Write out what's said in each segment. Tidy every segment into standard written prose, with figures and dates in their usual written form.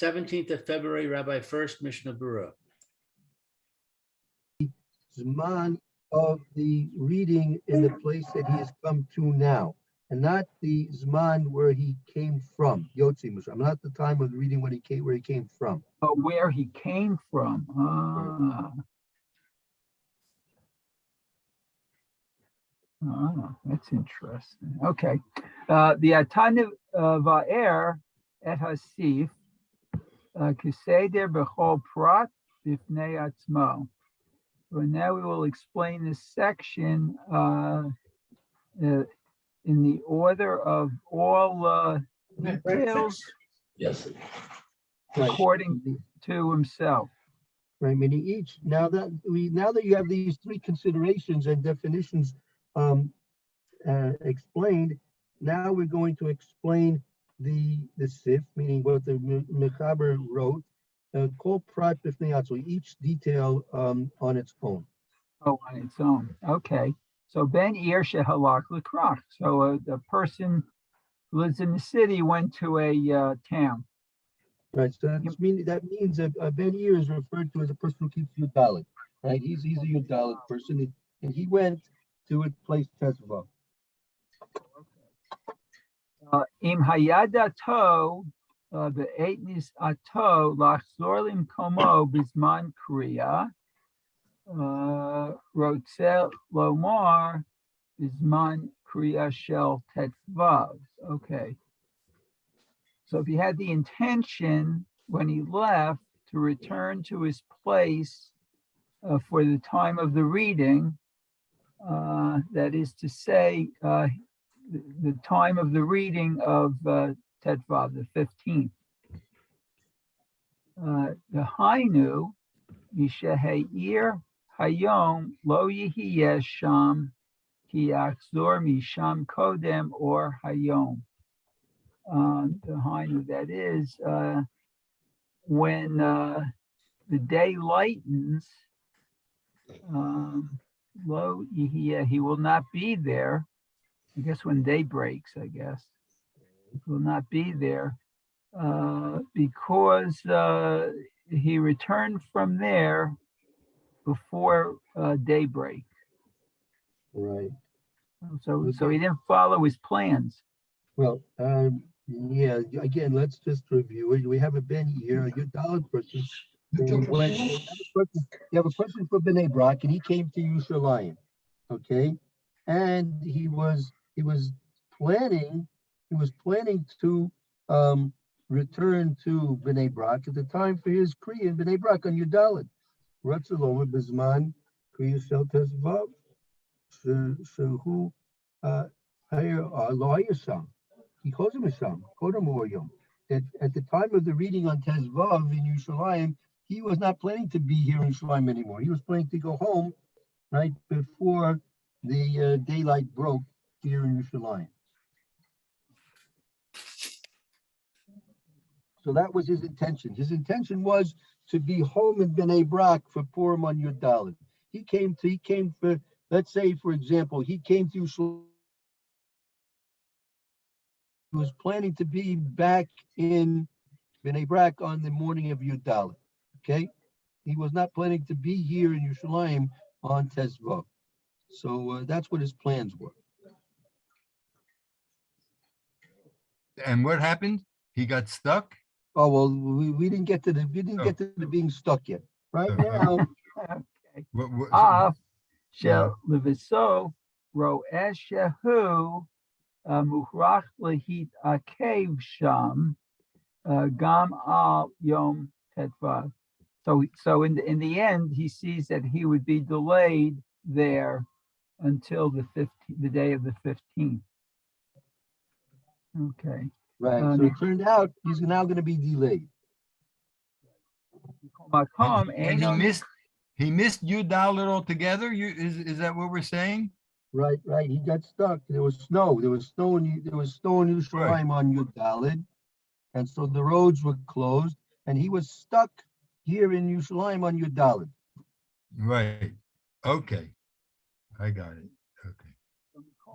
17th of February, Rabbi Furst, Mishna Berura. Zman of the reading in the place that he has come to now, and not the Zman where he came from. Yotzi Misham, not the time of the reading when he came, where he came from. Oh, where he came from. That's interesting. Okay. The Atanav Va'er et Hasif Kiseder B'chol Prat B'fnei Atzmo. So now we will explain this section in the order of all details. Yes. According to himself. Right, meaning each. Now that you have these three considerations and definitions explained, now we're going to explain the sif, meaning what the Mechaber wrote. Kol prat b'fnei atzmo, each detail on its own. Oh, on its own. Okay. So Ben Ir shehalach l'krach. So the person who lives in the city went to a town. Right. So that means a Ben Ir is referred to as a person who keeps Yudalit. Right. He's a Yudalit person, and he went to a place Tezvav. Im hayadato be'etnis ato lachzor limkomo bizman kriya rotzel lomar bizman kriya shel tetzvav. Okay. So if he had the intention when he left to return to his place for the time of the reading, that is to say, the time of the reading of Tetvav, the 15th. The Hainu, Mishaheir Hayom Lo Yihiyeh Sham Ki Achzor Misham Kodem or Hayom. The Hainu, that is, when the day lightens, Lo Yihiyeh, he will not be there. I guess when day breaks, he will not be there because he returned from there before daybreak. Right. So he didn't follow his plans. Well, yeah. Again, let's just review it. We have a Ben here, a Yudalit person. You have a person from Bnei Brak, and he came to Yerushalayim. Okay, and he was planning to return to Bnei Brak at the time for his Kriya in Bnei Brak on Yudalit. Ratzaloma Bizman Kriya Shel Tezvav Shehu Lo Hayasham. He calls him Hasham, Kodem Oyom. That at the time of the reading on Tezvav in Yerushalayim, he was not planning to be here in Yerushalayim anymore. He was planning to go home right before the daylight broke here in Yerushalayim. So that was his intention. His intention was to be home in Bnei Brak for Purim on Yudalit. He came for, let's say, for example, he came to Yerushalayim. He was planning to be back in Bnei Brak on the morning of Yudalit. Okay, he was not planning to be here in Yerushalayim on Tezvav. So that's what his plans were. And what happened? He got stuck. Oh well, we didn't get to the being stuck yet. Right now. Okay. Shel leviso ro eshehu muhrach lehit akev sham gam al yom tetvav. So in the end, he sees that he would be delayed there until the day of the 15th. Okay. Right. So it turned out he's now going to be delayed. And he missed Yudalit altogether. Is that what we're saying? Right. He got stuck. There was snow. There was snow in Yerushalayim on Yudalit, and so the roads were closed, and he was stuck here in Yerushalayim on Yudalit. Right. Okay. I got it. Okay.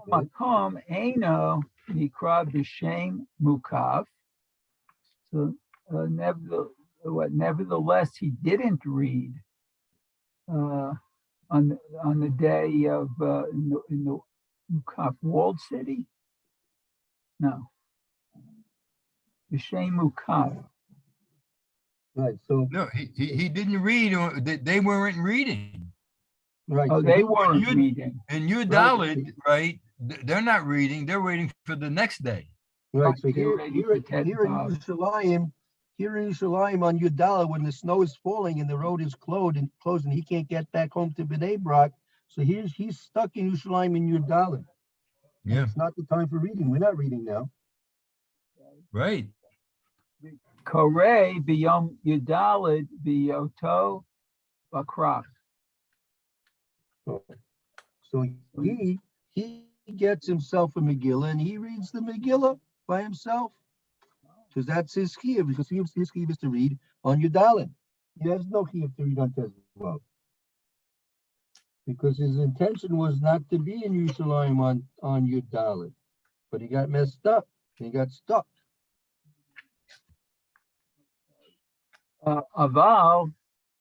Makom Eino Nikra B'Shem Mukav. So Nevertheless, he didn't read on the day of in the Mukaf walled city. No, the Shem Mukaf. Right. So No, he didn't read, or they weren't reading. right. Oh, so they he- weren't you- reading. And you Right. right? They're not reading, they're waiting for the next day. Right. So They're here, ready here, for Tet here in Vav. Yerushalayim on Yudala, when the snow is falling and the road is closed and he can't get back home to Bnei Brak. So he's stuck in Yerushalayim in Yudala. Yeah, It's not the time for reading. We're not reading now. right. Korei biyom Yudalid biyoto bakrach. So he gets himself a Megillah and he reads the Megillah by himself. Because that's his chiyuv, because his chiyuv is to read on Yudalin. He has no chiyuv to read on Tezvav. Because his intention was not to be in Yerushalayim on Yudalin. But he got messed up. He got stuck. Aval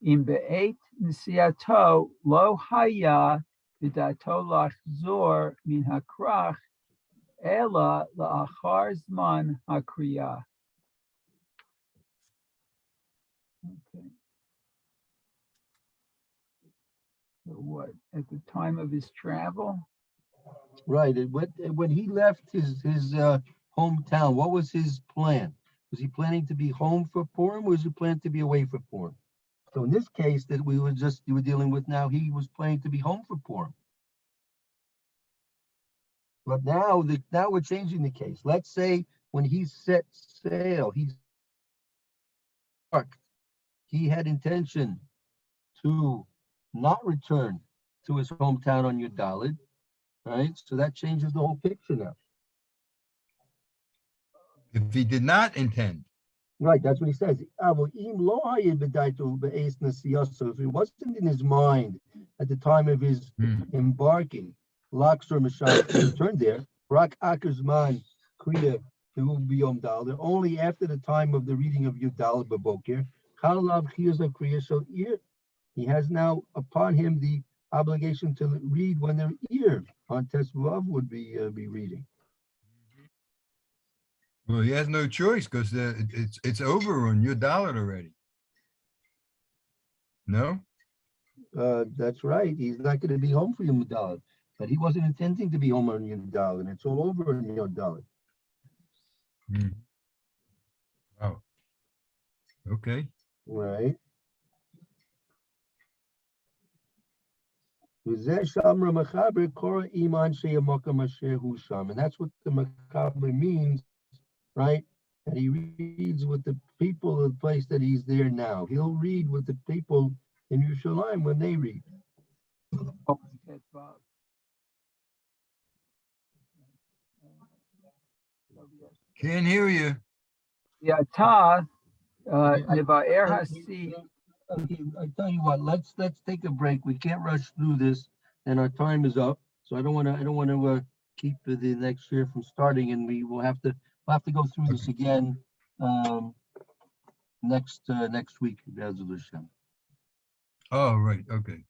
im be'et nisiato lo haya b'dato lachzor min hakrach ela la'achar zman hakriya. Okay. So what, at the time of his travel? Right. When he left his hometown, what was his plan? Was he planning to be home for Purim, or was he planning to be away for Purim? So in this case that we were dealing with now, he was planning to be home for Purim. But now we're changing the case. Let's say when he set sail, he had intention to not return to his hometown on Yudalid, right? So that changes the whole picture now. If he did not intend, Right, that's what he says. So if it wasn't in his mind at the time of his embarking, Laksor Mashal to return there, Rak Akerzman Kriya Biyom Dal, only after the time of the reading of Yudal Babokir, Kalav Chiyaz of Kriya, so he has now upon him the obligation to read when their ear on Tesvav would be reading. well, he has no choice because it's over on your dollar already. No? That's right. He's not going to be home for Yom Dalet, but he wasn't intending to be home on Yom Dalet, and it's all over on Yom Dalet. Oh. Okay. Right. And that's what the Machaber means, right? That he reads with the people of the place that he's there now. He'll read with the people in Yerushalayim when they read. Can't hear you. Yeah, ta nevaer hasi. Okay, I tell you what, let's take a break. We can't rush through this, and our time is up. So I don't want to keep the next year from starting, and we'll have to go through this again next week. Oh, right. Okay.